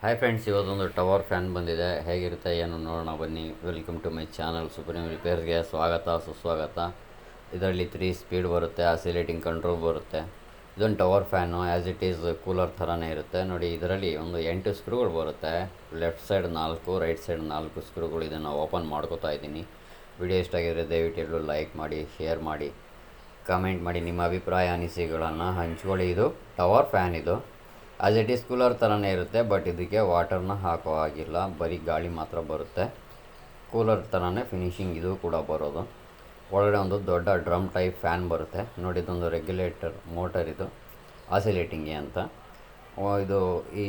Hi friends, ಇವತ್ತೊಂದು tower fan ಬಂದಿದೆ. ಹೇಗಿರುತ್ತೆ ಏನು ನೋಡೋಣ ಬನ್ನಿ. Welcome to my channel supreme ರಿಪೇರ್ಸ್ಗೆ ಸ್ವಾಗತ ಸುಸ್ವಾಗತ. ಇದರಲ್ಲಿ 3 ಸ್ಪೀಡ್ ಬರುತ್ತೆ, ಆಸಿಲೇಟಿಂಗ್ ಕಂಟ್ರೋಲ್ ಬರುತ್ತೆ. ಇದೊಂದು tower fan, as it is cooler ಥರನೇ ಇರುತ್ತೆ. ನೋಡಿ, ಇದರಲ್ಲಿ ಒಂದು 8 ಸ್ಕ್ರೂಗಳು ಬರುತ್ತೆ. Left side 4, right side 4 ಸ್ಕ್ರೂಗಳು. ಇದನ್ನು ಓಪನ್ ಮಾಡ್ಕೋತಾ ಇದ್ದೀನಿ. ವಿಡಿಯೋ ಇಷ್ಟ ಆಗಿದ್ರೆ ದಯವಿಟ್ಟು ಲೈಕ್ ಮಾಡಿ, ಶೇರ್ ಮಾಡಿ, ಕಮೆಂಟ್ ಮಾಡಿ, ನಿಮ್ಮ ಅಭಿಪ್ರಾಯ ಅನಿಸಿಕೆಗಳನ್ನು ಹಂಚ್ಕೊಳ್ಳಿ. ಇದು ಟವರ್ ಫ್ಯಾನ್. ಇದು ಆ್ಯಸ್ ಇಟ್ ಈಸ್ ಕೂಲರ್ ಥರನೇ ಇರುತ್ತೆ, ಬಟ್ ಇದಕ್ಕೆ ವಾಟರ್ನ ಹಾಕೋ ಆಗಿಲ್ಲ, ಬರೀ ಗಾಳಿ ಮಾತ್ರ ಬರುತ್ತೆ. ಕೂಲರ್ ಥರನೇ ಫಿನಿಷಿಂಗ್ ಇದು ಕೂಡ ಬರೋದು. ಒಳಗಡೆ ಒಂದು ದೊಡ್ಡ ಡ್ರಮ್ ಟೈಪ್ ಫ್ಯಾನ್ ಬರುತ್ತೆ. ನೋಡಿ, ಇದೊಂದು ರೆಗ್ಯುಲೇಟರ್ ಮೋಟರ್, ಇದು ಆಸಿಲೇಟಿಂಗ್ಗೆ ಅಂತ. ಇದು ಈ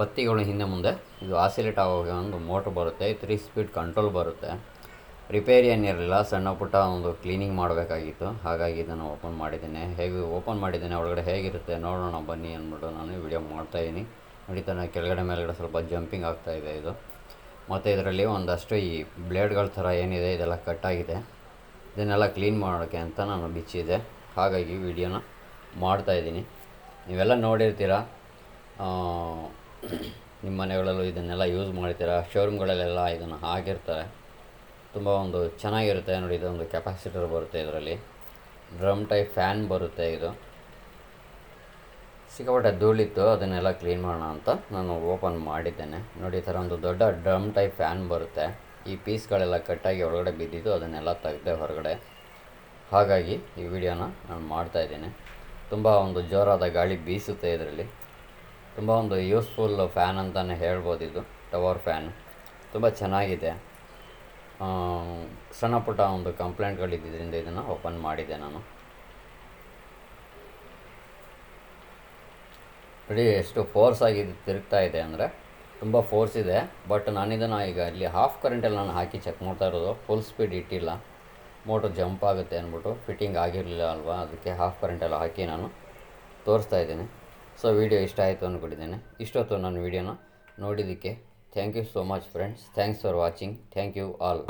ಪತ್ತಿಗಳು ಹಿಂದೆ ಮುಂದೆ ಇದು ಆಸಿಲೇಟ್ ಆಗೋಗೆ ಒಂದು ಮೋಟ್ರ್ ಬರುತ್ತೆ. 3 ಸ್ಪೀಡ್ ಕಂಟ್ರೋಲ್ ಬರುತ್ತೆ. ರಿಪೇರಿ ಏನಿರಲಿಲ್ಲ, ಸಣ್ಣ ಪುಟ್ಟ ಒಂದು ಕ್ಲೀನಿಂಗ್ ಮಾಡಬೇಕಾಗಿತ್ತು, ಹಾಗಾಗಿ ಇದನ್ನು ಓಪನ್ ಮಾಡಿದ್ದೇನೆ. ಹೇಗೆ ಓಪನ್ ಮಾಡಿದ್ದೇನೆ, ಒಳಗಡೆ ಹೇಗಿರುತ್ತೆ ನೋಡೋಣ ಬನ್ನಿ ಅಂದ್ಬಿಟ್ಟು ನಾನು ವಿಡಿಯೋ ಮಾಡ್ತಾಯಿದ್ದೀನಿ. ನಡೀತಾನೆ ಕೆಳಗಡೆ ಮೇಲ್ಗಡೆ ಸ್ವಲ್ಪ ಜಂಪಿಂಗ್ ಆಗ್ತಾಯಿದೆ ಇದು. ಮತ್ತು ಇದರಲ್ಲಿ ಒಂದಷ್ಟು ಈ ಬ್ಲೇಡ್ಗಳ ಥರ ಏನಿದೆ ಇದೆಲ್ಲ ಕಟ್ಟಾಗಿದೆ. ಇದನ್ನೆಲ್ಲ ಕ್ಲೀನ್ ಮಾಡೋಕ್ಕೆ ಅಂತ ನಾನು ಬಿಚ್ಚಿದೆ, ಹಾಗಾಗಿ ವಿಡಿಯೋನ ಮಾಡ್ತಾಯಿದ್ದೀನಿ. ನೀವೆಲ್ಲ ನೋಡಿರ್ತೀರ, ನಿಮ್ಮ ಮನೆಗಳಲ್ಲೂ ಇದನ್ನೆಲ್ಲ ಯೂಸ್ ಮಾಡ್ತೀರಾ. ಶೋರೂಮ್ಗಳಲ್ಲೆಲ್ಲ ಇದನ್ನು ಹಾಕಿರ್ತಾರೆ. ತುಂಬ ಒಂದು ಚೆನ್ನಾಗಿರುತ್ತೆ. ನೋಡಿ, ಇದೊಂದು ಕೆಪಾಸಿಟರ್ ಬರುತ್ತೆ. ಇದರಲ್ಲಿ ಡ್ರಮ್ ಟೈಪ್ ಫ್ಯಾನ್ ಬರುತ್ತೆ. ಇದು ಸಿಕ್ಕಾಪಟ್ಟೆ ಧೂಳಿತ್ತು, ಅದನ್ನೆಲ್ಲ ಕ್ಲೀನ್ ಮಾಡೋಣ ಅಂತ ನಾನು ಓಪನ್ ಮಾಡಿದ್ದೇನೆ. ನೋಡಿ, ಈ ಥರ ಒಂದು ದೊಡ್ಡ ಡ್ರಮ್ ಟೈಪ್ ಫ್ಯಾನ್ ಬರುತ್ತೆ. ಈ ಪೀಸ್ಗಳೆಲ್ಲ ಕಟ್ಟಾಗಿ ಒಳಗಡೆ ಬಿದ್ದಿದ್ದು, ಅದನ್ನೆಲ್ಲ ತೆಗೆದೆ ಹೊರಗಡೆ. ಹಾಗಾಗಿ ಈ ವಿಡಿಯೋನ ನಾನು ಮಾಡ್ತಾಯಿದ್ದೇನೆ. ತುಂಬ ಒಂದು ಜೋರಾದ ಗಾಳಿ ಬೀಸುತ್ತೆ ಇದರಲ್ಲಿ. ತುಂಬ ಒಂದು ಯೂಸ್ಫುಲ್ ಫ್ಯಾನ್ ಅಂತಲೇ ಹೇಳ್ಬೋದು. ಇದು ಟವರ್ ಫ್ಯಾನ್ ತುಂಬ ಚೆನ್ನಾಗಿದೆ. ಸಣ್ಣ ಪುಟ್ಟ ಒಂದು ಕಂಪ್ಲೇಂಟ್ಗಳಿದ್ದರಿಂದ ಇದನ್ನು ಓಪನ್ ಮಾಡಿದೆ ನಾನು. ನೋಡಿ, ಎಷ್ಟು ಫೋರ್ಸಾಗಿ ತಿರುಗ್ತಾ ಇದೆ ಅಂದರೆ ತುಂಬ ಫೋರ್ಸ್ ಇದೆ. ಬಟ್ ನಾನಿದನ್ನು ಈಗ ಇಲ್ಲಿ ಹಾಫ್ ಕರೆಂಟಲ್ಲಿ ನಾನು ಹಾಕಿ ಚೆಕ್ ಮಾಡ್ತಾ ಇರೋದು. ಫುಲ್ ಸ್ಪೀಡ್ ಇಟ್ಟಿಲ್ಲ, ಮೋಟ್ರ್ ಜಂಪ್ ಆಗುತ್ತೆ ಅಂದ್ಬಿಟ್ಟು. ಫಿಟ್ಟಿಂಗ್ ಆಗಿರಲಿಲ್ಲ ಅಲ್ವಾ, ಅದಕ್ಕೆ ಹಾಫ್ ಕರೆಂಟೆಲ್ಲ ಹಾಕಿ ನಾನು ತೋರಿಸ್ತಾ ಇದ್ದೀನಿ. ಸೊ ವಿಡಿಯೋ ಇಷ್ಟ ಆಯಿತು ಅಂದ್ಕೊಂಡಿದ್ದೇನೆ. ಇಷ್ಟೊತ್ತು ನನ್ನ ವಿಡಿಯೋನ ನೋಡಿದ್ದಕ್ಕೆ thank you so much friends. Thanks for watching. Thank you all.